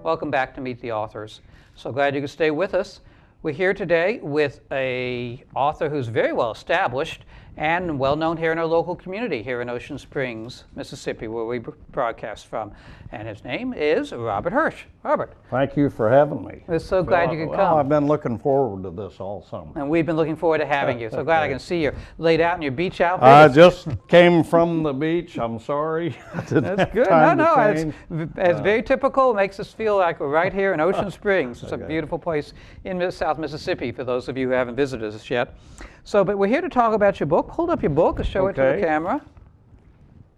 Welcome back to Meet the Authors. So glad you could stay with us. We're here today with an author who's very well established and well known here in our local community here in Ocean Springs, Mississippi, where we broadcast from. And his name is Robert Hirsch. Robert. Thank you for having me. We're so glad you could come. Well, I've been looking forward to this all summer. And we've been looking forward to having you. So glad I can see you laid out in your beach outfit. I just came from the beach. I'm sorry. That's good. No, it's very typical. It makes us feel like we're right here in Ocean Springs. It's a beautiful place in South Mississippi for those of you who haven't visited us yet. But we're here to talk about your book. Hold up your book and show it to the camera.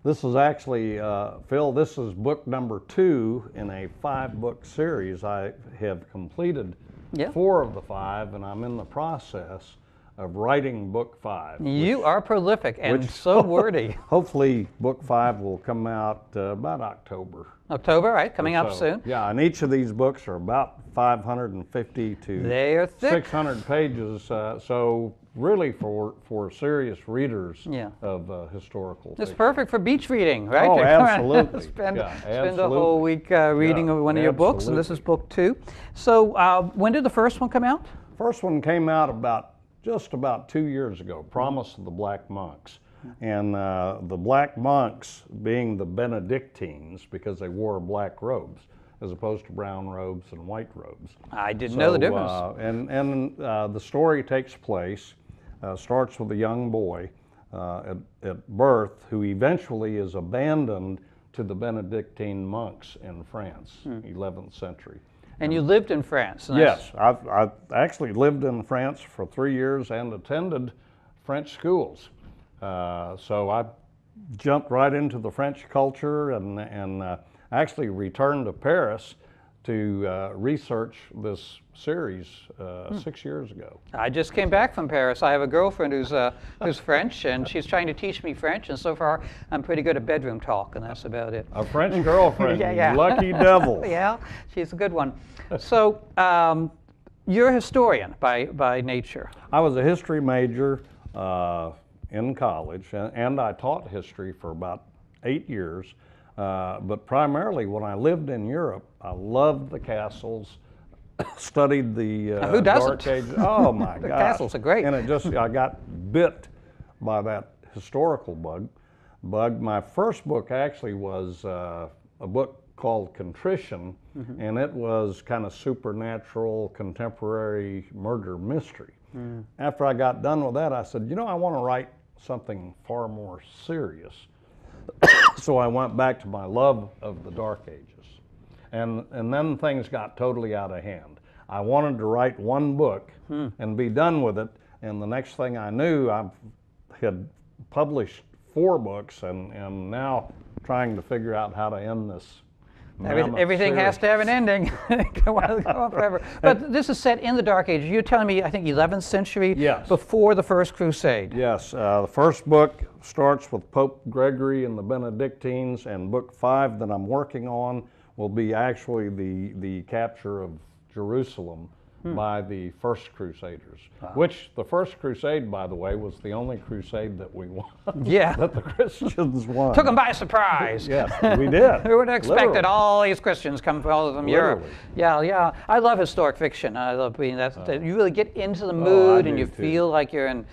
This is actually, Phil, this is book number 2 in a 5-book series. I have completed 4 of the 5, and I'm in the process of writing book 5. You are prolific and so wordy. Hopefully book 5 will come out about October. October, right? Coming up soon. Yeah, and each of these books are about 550 to 600 pages. So really for serious readers of historical fiction. It's perfect for beach reading, right? Oh, absolutely. Spend a whole week reading one of your books, and this is book 2. So when did the first one come out? First one came out just about 2 years ago, Promise of the Black Monks. And the black monks being the Benedictines because they wore black robes as opposed to brown robes and white robes. I didn't know the difference. And the story takes place, starts with a young boy at birth who eventually is abandoned to the Benedictine monks in France, 11th century. And you lived in France? Yes, I've actually lived in France for 3 years and attended French schools. So I jumped right into the French culture and actually returned to Paris to research this series 6 years ago. I just came back from Paris. I have a girlfriend who's French, and she's trying to teach me French, and so far I'm pretty good at bedroom talk, and that's about it. A French girlfriend, lucky devil. Yeah, she's a good one. So you're a historian by nature. I was a history major in college, and I taught history for about 8 years. But primarily when I lived in Europe, I loved the castles, studied the who doesn't? Dark Ages. Oh my gosh. The castles are great. And I got bit by that historical bug. My first book actually was a book called Contrition, and it was kind of supernatural, contemporary murder mystery. After I got done with that, I said, I want to write something far more serious. So I went back to my love of the Dark Ages. And then things got totally out of hand. I wanted to write one book and be done with it, and the next thing I knew, I had published 4 books and now trying to figure out how to end this. Everything has to have an ending. Go on forever. But this is set in the Dark Ages. You're telling me, I think, 11th century, before the First Crusade. Yes. The first book starts with Pope Gregory and the Benedictines, and book 5 that I'm working on will be actually the capture of Jerusalem by the First Crusaders, which the First Crusade, by the way, was the only crusade that we won, that the Christians won. Took them by surprise. Yes, we did. Who would have expected all these Christians come from Europe? Yeah. I love historic fiction. I love being that you really get into the mood and you feel like you're in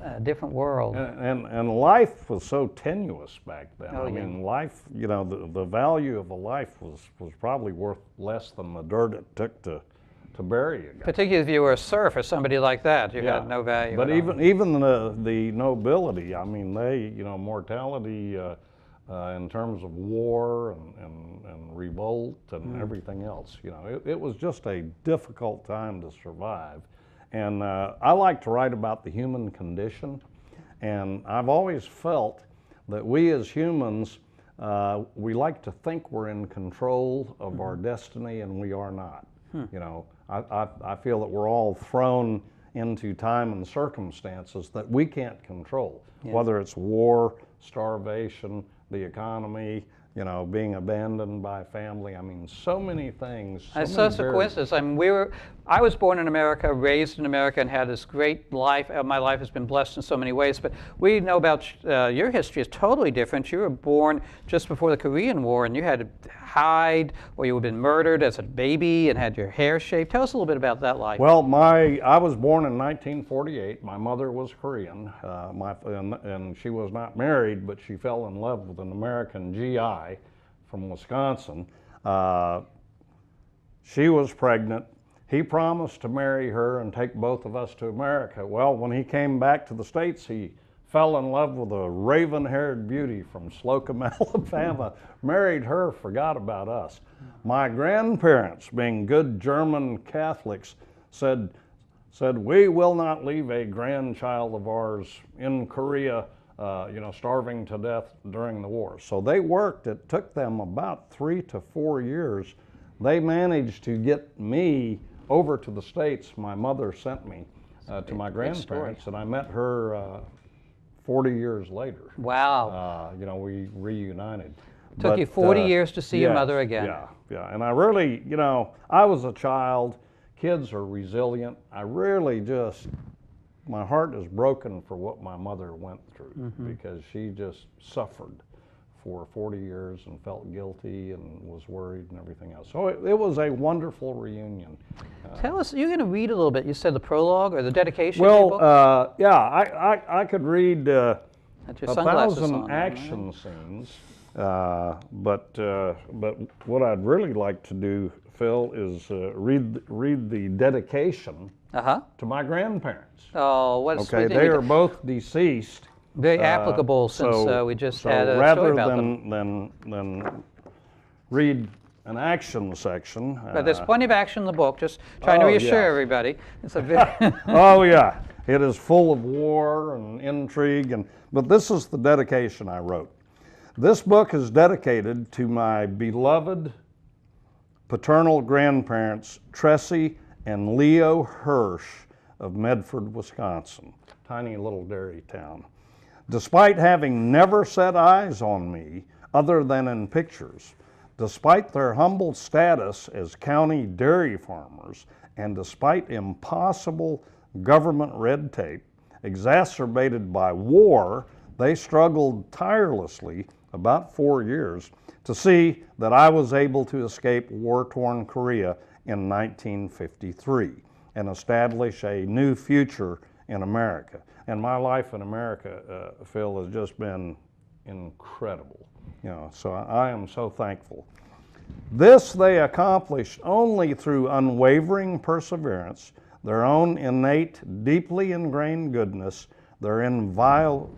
a different world. And life was so tenuous back then. I mean, life, the value of a life was probably worth less than the dirt it took to bury a guy. Particularly if you were a serf or somebody like that, you had no value. But even the nobility, I mean, they, mortality in terms of war and revolt and everything else, it was just a difficult time to survive. And I like to write about the human condition, and I've always felt that we as humans, we like to think we're in control of our destiny, and we are not. I feel that we're all thrown into time and circumstances that we can't control, whether it's war, starvation, the economy, you know, being abandoned by family. I mean, so many things. It's many such a coincidence. I mean, I was born in America, raised in America, and had this great life. My life has been blessed in so many ways. But we know about your history is totally different. You were born just before the Korean War, and you had to hide, or you had been murdered as a baby and had your hair shaved. Tell us a little bit about that life. Well, I was born in 1948. My mother was Korean, and she was not married, but she fell in love with an American GI from Wisconsin. She was pregnant. He promised to marry her and take both of us to America. Well, when he came back to the States, he fell in love with a raven-haired beauty from Slocum, Alabama, married her, forgot about us. My grandparents, being good German Catholics, said, we will not leave a grandchild of ours in Korea, you know, starving to death during the war. So they worked. It took them about 3 to 4 years. They managed to get me over to the States. My mother sent me to my grandparents, and I met her 40 years later. Wow. You know, we reunited. Took you 40 years to see your mother again. Yeah. And I really, you know, I was a child. Kids are resilient. I really just, my heart is broken for what my mother went through, because she just suffered for 40 years and felt guilty and was worried and everything else. So it was a wonderful reunion. Tell us, you're going to read a little bit. You said the prologue or the dedication? Well, yeah, I could read your 1,000 action scenes, but what I'd really like to do, Phil, is read the dedication to my grandparents. Oh, what a sweet thing. They are both deceased. Very applicable, since we just had a story about them. Rather than read an action section. But there's plenty of action in the book, just trying to reassure everybody. It's a very oh yeah, it is full of war and intrigue, but this is the dedication I wrote. This book is dedicated to my beloved paternal grandparents, Tressie and Leo Hirsch of Medford, Wisconsin, tiny little dairy town. Despite having never set eyes on me other than in pictures, despite their humble status as county dairy farmers, and despite impossible government red tape exacerbated by war, they struggled tirelessly about 4 years to see that I was able to escape war-torn Korea in 1953 and establish a new future in America. And my life in America, Phil, has just been incredible. You know, so I am so thankful. This they accomplished only through unwavering perseverance, their own innate, deeply ingrained goodness, their inviolable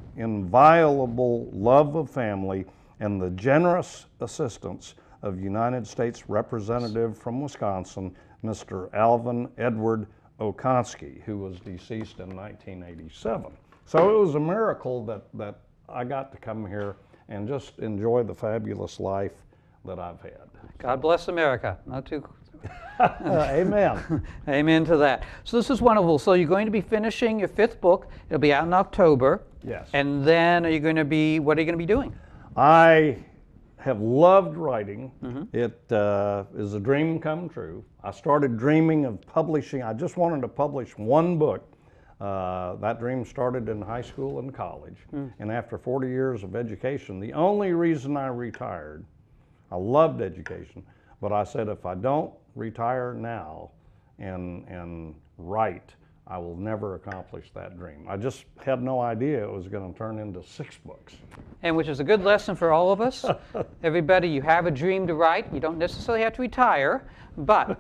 love of family, and the generous assistance of United States Representative from Wisconsin, Mr. Alvin Edward Okonski, who was deceased in 1987. So it was a miracle that I got to come here and just enjoy the fabulous life that I've had. God bless America. Not too. Amen. Amen to that. So this is wonderful. So you're going to be finishing your 5th book. It'll be out in October. Yes. And then what are you going to be doing? I have loved writing. It is a dream come true. I started dreaming of publishing. I just wanted to publish one book. That dream started in high school and college. And after 40 years of education, the only reason I retired, I loved education, but I said if I don't retire now and write, I will never accomplish that dream. I just had no idea it was going to turn into 6 books. And which is a good lesson for all of us. Everybody, you have a dream to write. You don't necessarily have to retire, but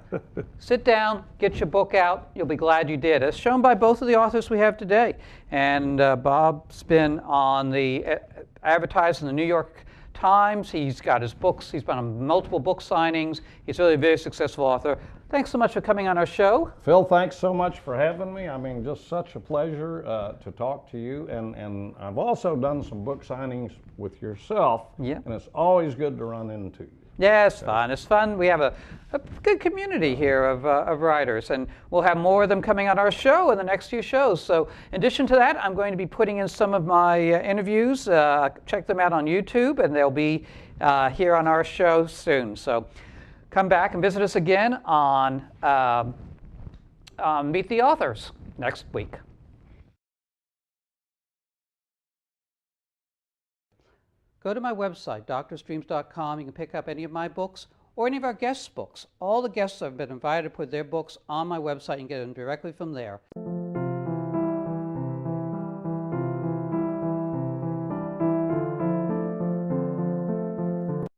sit down, get your book out. You'll be glad you did, as shown by both of the authors we have today. And Bob's been on the advertised in the New York Times. He's got his books. He's been on multiple book signings. He's really a very successful author. Thanks so much for coming on our show. Phil, thanks so much for having me. I mean, just such a pleasure to talk to you. And I've also done some book signings with yourself. Yeah. And it's always good to run into you. Yeah, it's fun. It's fun. We have a good community here of writers, and we'll have more of them coming on our show in the next few shows. So in addition to that, I'm going to be putting in some of my interviews. Check them out on YouTube, and they'll be here on our show soon. So come back and visit us again on Meet the Authors next week. Go to my website, drstreams.com. You can pick up any of my books or any of our guests' books. All the guests have been invited to put their books on my website and get them directly from there.